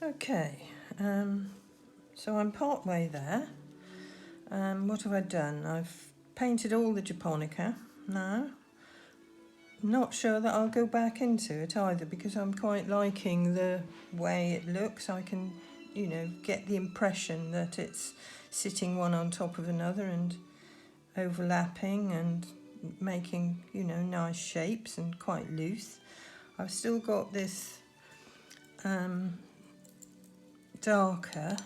Okay, so I'm part way there. What have I done? I've painted all the Japonica now. Not sure that I'll go back into it either because I'm quite liking the way it looks. I can, get the impression that it's sitting one on top of another and overlapping and making, nice shapes and quite loose. I've still got this darker,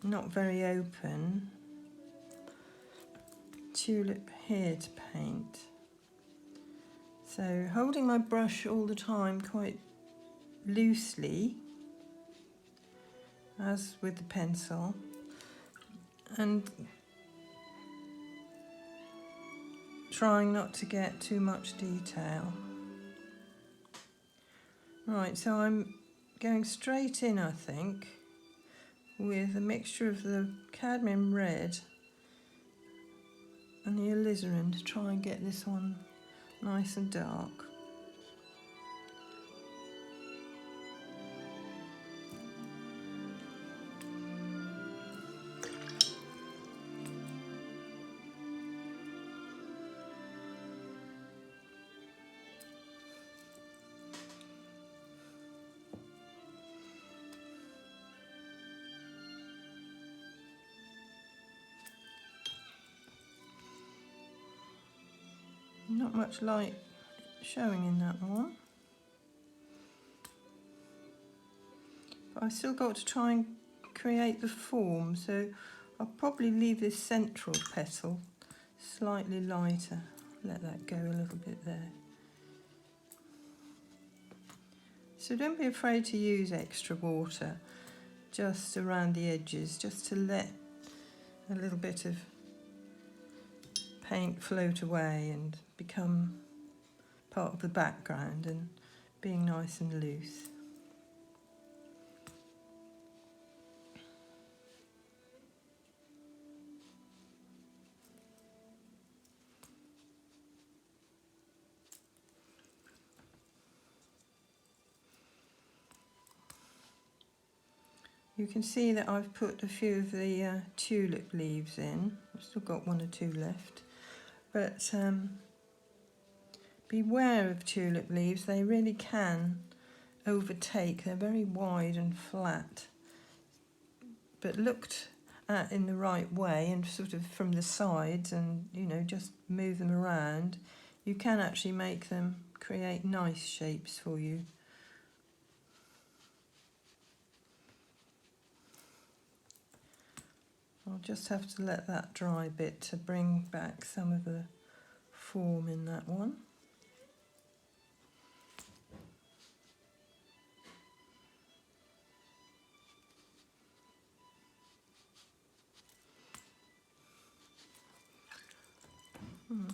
not very open tulip here to paint. So holding my brush all the time quite loosely, as with the pencil, and trying not to get too much detail. Right, so I'm going straight in, I think, with a mixture of the cadmium red and the alizarin to try and get this one nice and dark. Not much light showing in that one, but I've still got to try and create the form, so I'll probably leave this central petal slightly lighter. Let that go a little bit there. So don't be afraid to use extra water just around the edges, just to let a little bit of paint float away and become part of the background and being nice and loose. You can see that I've put a few of the tulip leaves in. I've still got one or two left, but beware of tulip leaves. They really can overtake. They're very wide and flat, but looked at in the right way and sort of from the sides and just move them around, you can actually make them create nice shapes for you. I'll just have to let that dry a bit to bring back some of the form in that one.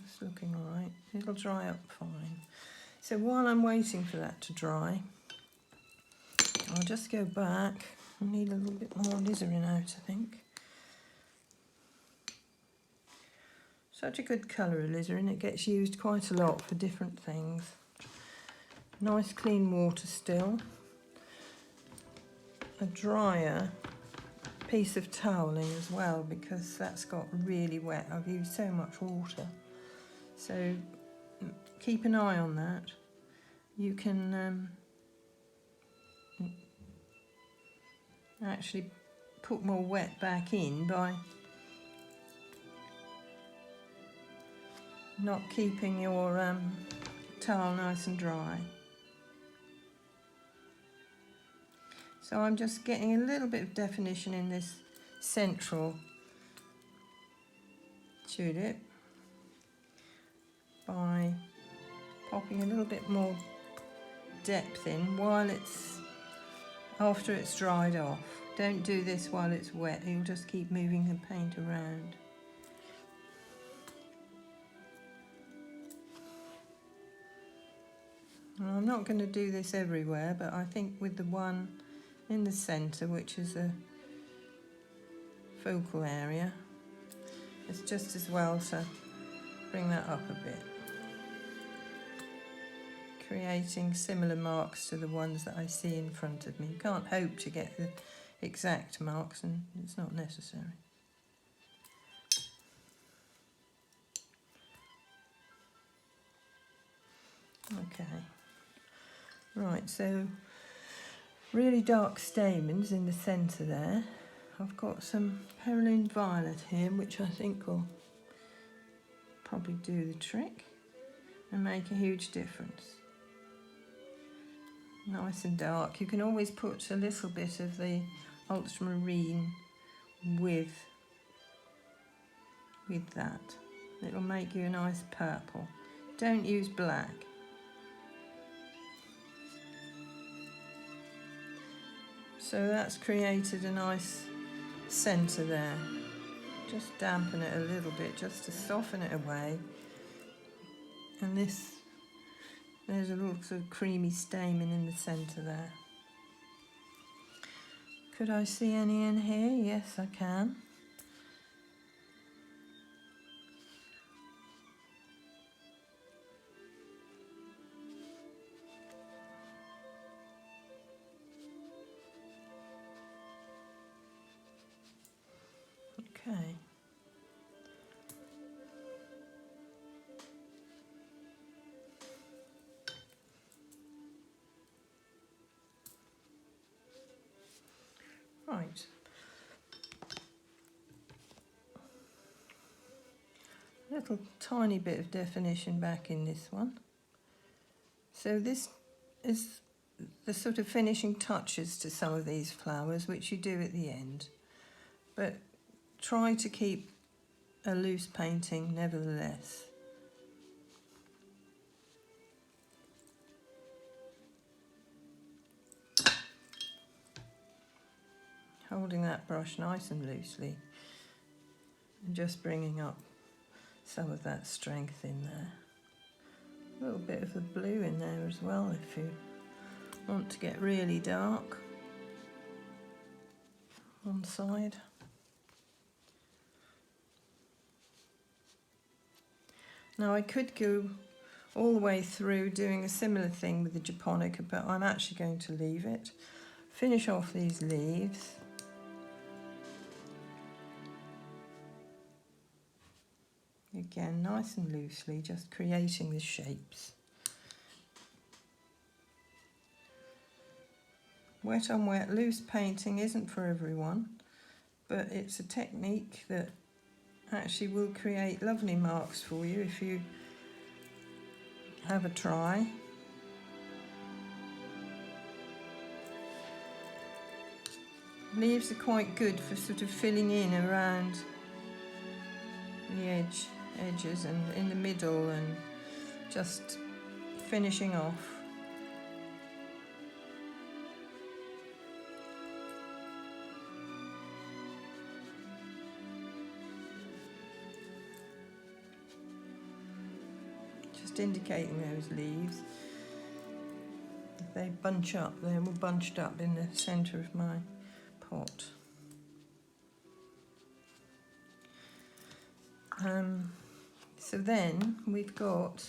It's looking all right. It'll dry up fine. So while I'm waiting for that to dry, I'll just go back. I need a little bit more alizarin out, I think. Such a good colour, alizarin. It gets used quite a lot for different things. Nice clean water still. A drier piece of toweling as well, because that's got really wet. I've used so much water. So keep an eye on that. You can actually put more wet back in by not keeping your towel nice and dry. So I'm just getting a little bit of definition in this central tulip by popping a little bit more depth in after it's dried off. Don't do this while it's wet, you'll just keep moving the paint around. Well, I'm not going to do this everywhere, but I think with the one in the centre, which is a focal area, it's just as well to bring that up a bit. creating similar marks to the ones that I see in front of me. You can't hope to get the exact marks, and it's not necessary. Okay, right, so really dark stamens in the centre there. I've got some Perylene Violet here, which I think will probably do the trick and make a huge difference. Nice and dark. You can always put a little bit of the ultramarine with that. It'll make you a nice purple. Don't use black. So that's created a nice centre there. Just dampen it a little bit just to soften it away. And there's a little sort of creamy stamen in the centre there. Could I see any in here? Yes, I can. Okay. Right. Little tiny bit of definition back in this one. So this is the sort of finishing touches to some of these flowers, which you do at the end. But try to keep a loose painting nevertheless. Holding that brush nice and loosely and just bringing up some of that strength in there. A little bit of the blue in there as well if you want to get really dark. One side. Now I could go all the way through doing a similar thing with the Japonica, but I'm actually going to leave it. Finish off these leaves. Again, nice and loosely, just creating the shapes. Wet on wet, loose painting isn't for everyone, but it's a technique that actually will create lovely marks for you if you have a try. Leaves are quite good for sort of filling in around the edges and in the middle and just finishing off. Just indicating those leaves. If they bunch up, they're all bunched up in the centre of my pot. So then we've got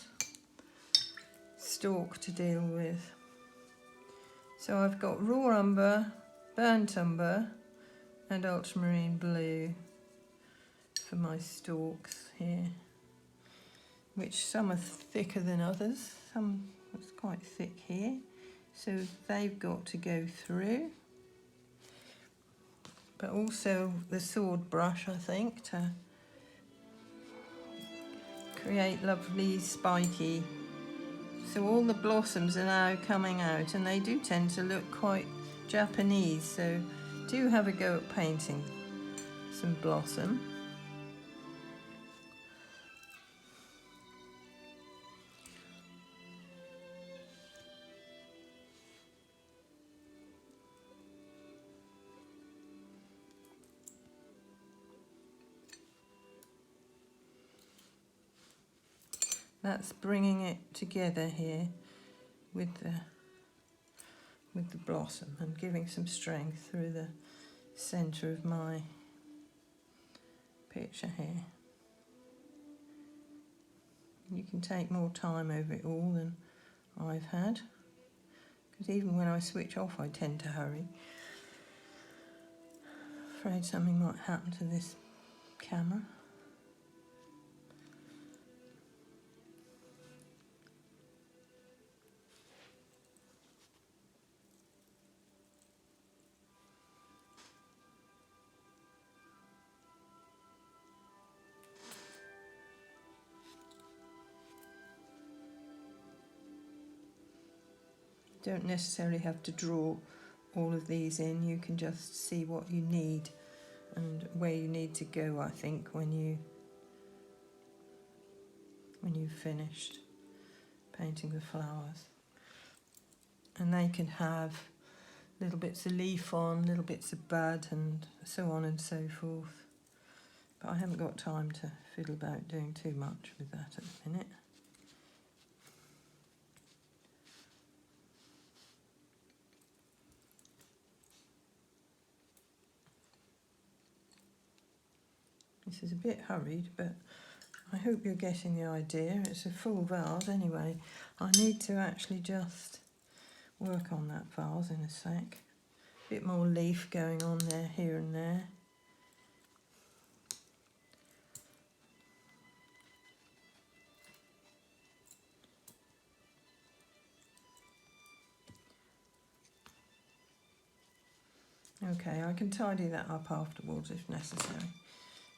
stalk to deal with. So I've got raw umber, burnt umber and ultramarine blue for my stalks here, which some are thicker than others. Some it's quite thick here, so they've got to go through. But also the sword brush, I think, to create lovely spiky. So all the blossoms are now coming out, and they do tend to look quite Japanese, so do have a go at painting some blossom. That's bringing it together here with the blossom and giving some strength through the centre of my picture here. You can take more time over it all than I've had, because even when I switch off I tend to hurry. Afraid something might happen to this camera. Don't necessarily have to draw all of these in, you can just see what you need and where you need to go, I think, when you've finished painting the flowers. And they can have little bits of leaf on, little bits of bud and so on and so forth. But I haven't got time to fiddle about doing too much with that at the minute. This is a bit hurried, but I hope you're getting the idea. It's a full vase anyway. I need to actually just work on that vase in a sec. A bit more leaf going on there, here and there. Okay, I can tidy that up afterwards if necessary.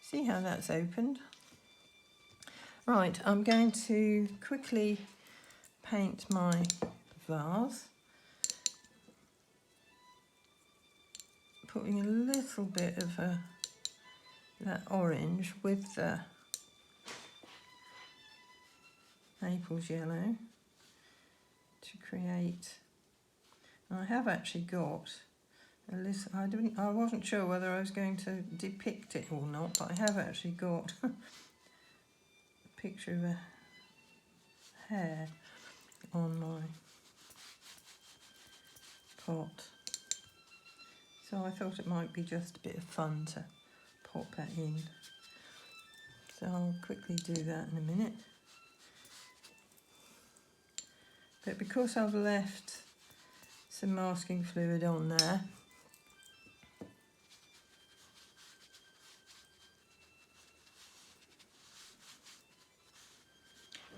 See how that's opened? Right, I'm going to quickly paint my vase, putting a little bit of that orange with the Naples yellow to create. And I have actually got a little, I wasn't sure whether I was going to depict it or not, but I have actually got a picture of a hare on my pot. So I thought it might be just a bit of fun to pop that in. So I'll quickly do that in a minute. But because I've left some masking fluid on there,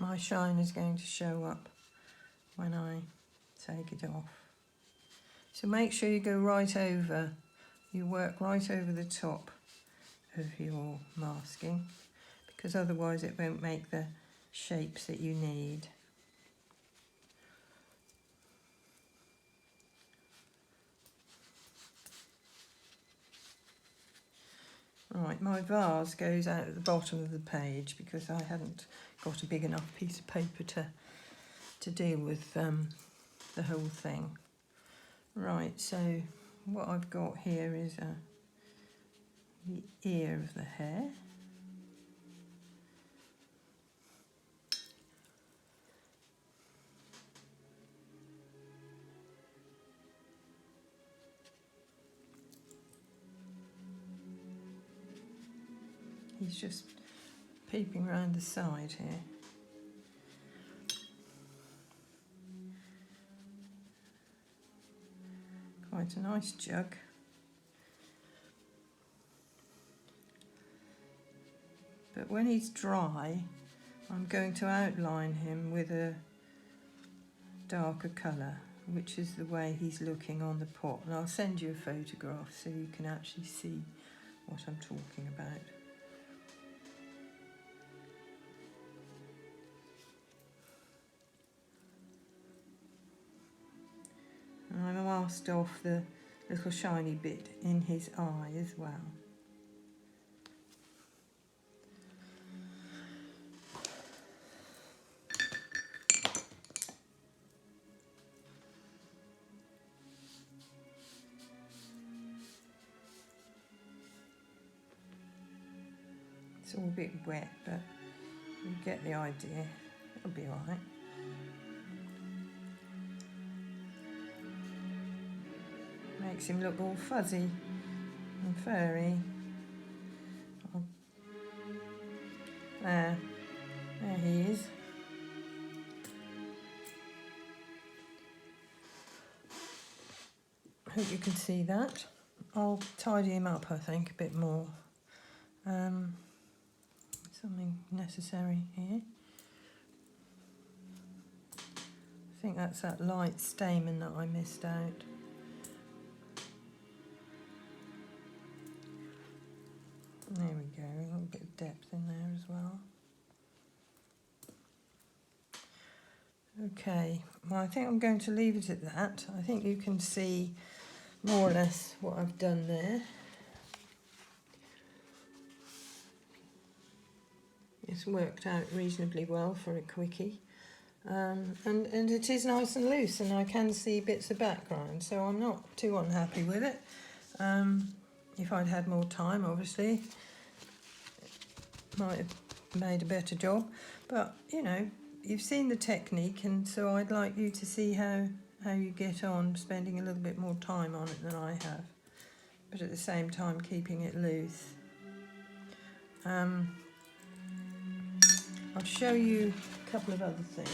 my shine is going to show up when I take it off. So make sure you go right over, you work right over the top of your masking, because otherwise it won't make the shapes that you need. Right, my vase goes out at the bottom of the page because I hadn't got a big enough piece of paper to deal with the whole thing. Right, so what I've got here is the ear of the hare. He's just peeping round the side here. Quite a nice jug. But when he's dry, I'm going to outline him with a darker colour, which is the way he's looking on the pot. And I'll send you a photograph so you can actually see what I'm talking about. And I masked off the little shiny bit in his eye as well. It's all a bit wet, but you get the idea. It'll be all right. Makes him look all fuzzy and furry. Oh. There he is. Hope you can see that. I'll tidy him up, I think, a bit more. Something necessary here. I think that's that light stamen that I missed out. There we go, a little bit of depth in there as well. Okay, well, I think I'm going to leave it at that. I think you can see more or less what I've done there. It's worked out reasonably well for a quickie. And it is nice and loose, and I can see bits of background, so I'm not too unhappy with it. If I'd had more time, obviously, might have made a better job. But, you know, you've seen the technique, and so I'd like you to see how you get on spending a little bit more time on it than I have, but at the same time keeping it loose. I'll show you a couple of other things.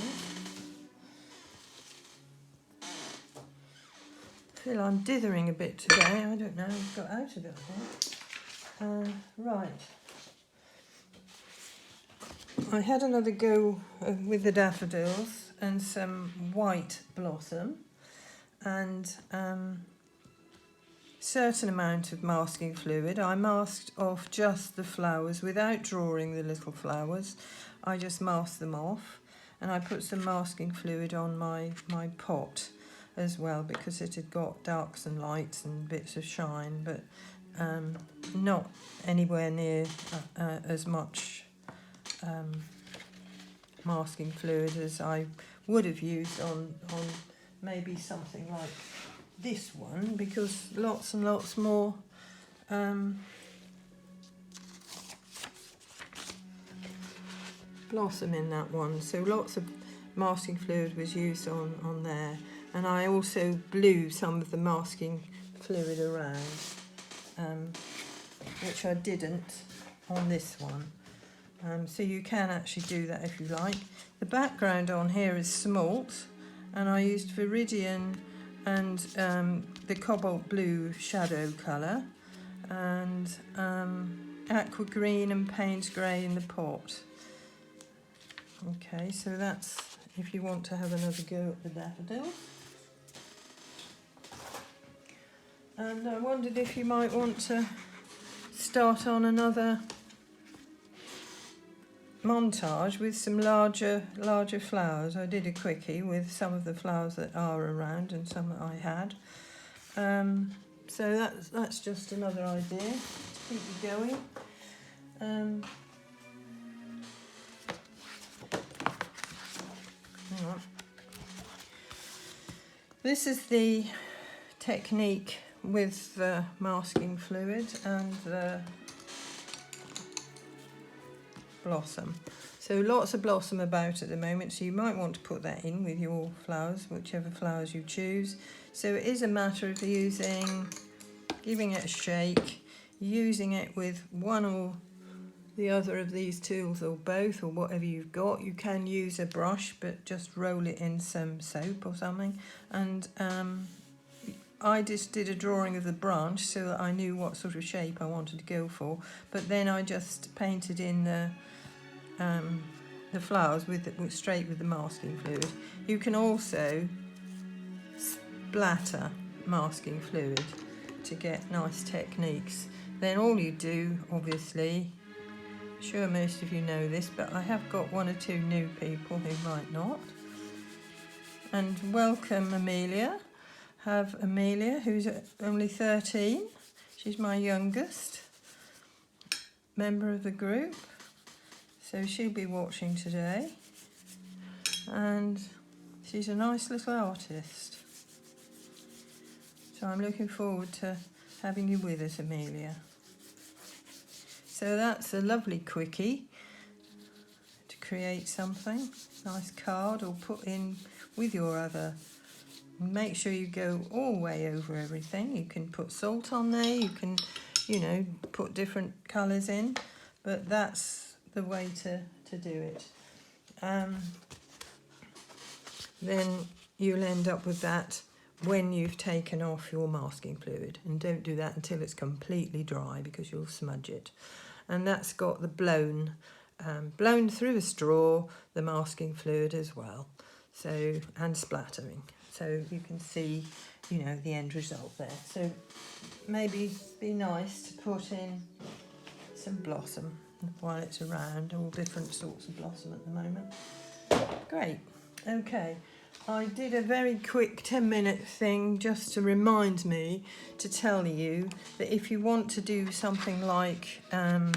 I feel I'm dithering a bit today. I don't know, I've got out of it, I think. Right. I had another go with the daffodils and some white blossom and certain amount of masking fluid. I masked off just the flowers without drawing the little flowers. I just masked them off, and I put some masking fluid on my pot as well, because it had got darks and lights and bits of shine, but not anywhere near as much masking fluid as I would have used on maybe something like this one, because lots and lots more blossom in that one, so lots of masking fluid was used on there, and I also blew some of the masking fluid around, which I didn't on this one. So you can actually do that if you like. The background on here is smalt, and I used Viridian and the cobalt blue shadow colour, and aqua green and Payne's grey in the pot. Okay, so that's if you want to have another go at the daffodil. And I wondered if you might want to start on another montage with some larger flowers. I did a quickie with some of the flowers that are around and some that I had. So that's just another idea to keep you going. Hang on. This is the technique with the masking fluid and the blossom. So lots of blossom about at the moment, so you might want to put that in with your flowers, whichever flowers you choose. So it is a matter of giving it a shake, using it with one or the other of these tools, or both, or whatever you've got. You can use a brush, but just roll it in some soap or something. And I just did a drawing of the branch so that I knew what sort of shape I wanted to go for, but then I just painted in the flowers straight with the masking fluid. You can also splatter masking fluid to get nice techniques. Then all you do, obviously, I'm sure most of you know this, but I have got one or two new people who might not. And welcome Amelia. Have Amelia, who's only 13. She's my youngest member of the group. So she'll be watching today. And she's a nice little artist. So I'm looking forward to having you with us, Amelia. So that's a lovely quickie to create something. Nice card, or put in with your other. Make sure you go all the way over everything. You can put salt on there, you can, put different colours in, but that's the way to do it. Then you'll end up with that when you've taken off your masking fluid, and don't do that until it's completely dry because you'll smudge it. And that's got the blown through a straw, the masking fluid as well, so, and splattering, so you can see, you know, the end result there. So maybe be nice to put in some blossom while it's around, all different sorts of blossom at the moment. Great. Okay, I did a very quick 10-minute thing just to remind me to tell you that if you want to do something like a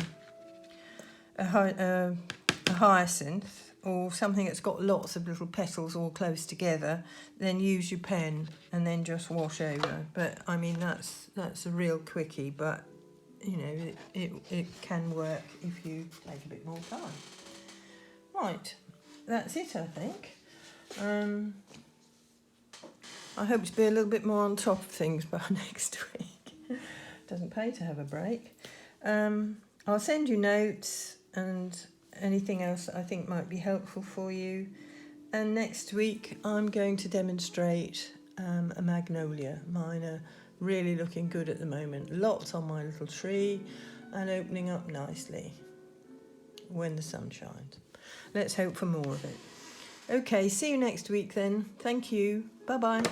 hyacinth, or something that's got lots of little petals all close together, then use your pen and then just wash over. But I mean, that's a real quickie, but you know, it can work if you take a bit more time. Right, that's it, I think. I hope to be a little bit more on top of things by next week. Doesn't pay to have a break. I'll send you notes and anything else I think might be helpful for you. And next week I'm going to demonstrate a magnolia. Mine are really looking good at the moment. Lots on my little tree and opening up nicely when the sun shines. Let's hope for more of it. Okay, see you next week then. Thank you. Bye-bye.